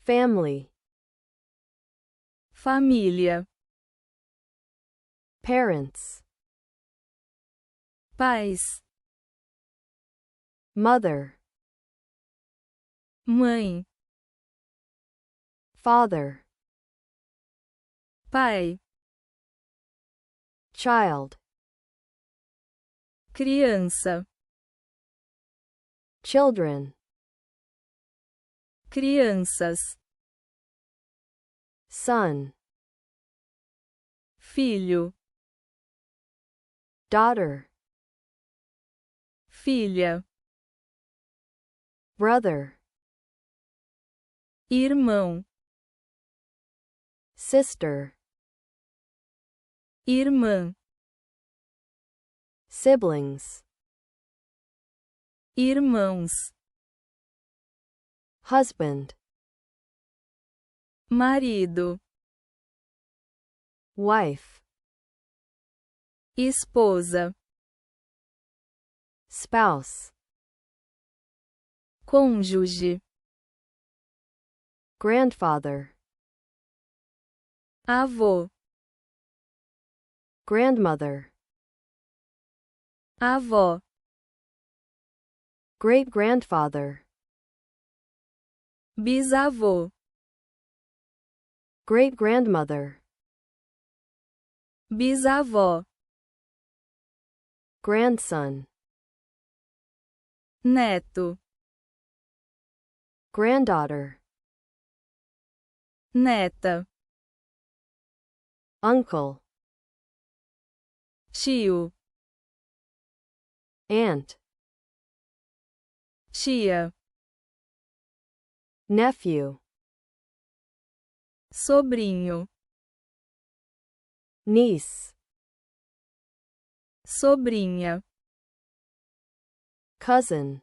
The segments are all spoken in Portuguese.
family, família, parents, pais, mother, mãe, father, pai, child, criança, children, crianças, son, filho, daughter, filha, brother, irmão, sister, irmã, siblings, irmãos, husband, marido, wife, esposa, spouse, cônjuge, grandfather, avô, grandmother, avó, great-grandfather, bisavô, great-grandmother, bisavó, grandson, neto, granddaughter, neta, uncle, tio, aunt, tia, nephew, sobrinho, niece, sobrinha, cousin,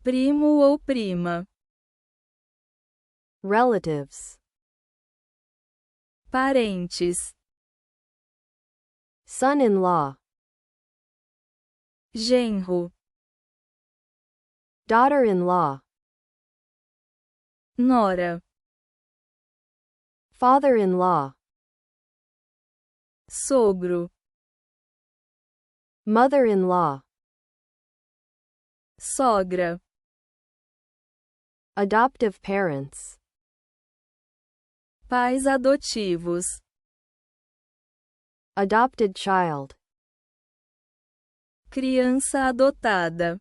primo ou prima, relatives, parentes, son-in-law, genro, daughter-in-law, nora, father-in-law, sogro, mother-in-law, sogra, adoptive parents, pais adotivos, adopted child, criança adotada,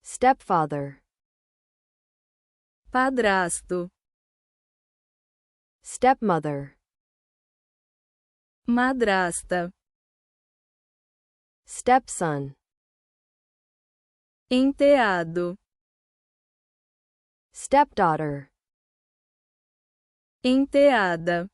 stepfather, padrasto, stepmother, madrasta, stepson, enteado, stepdaughter, enteada,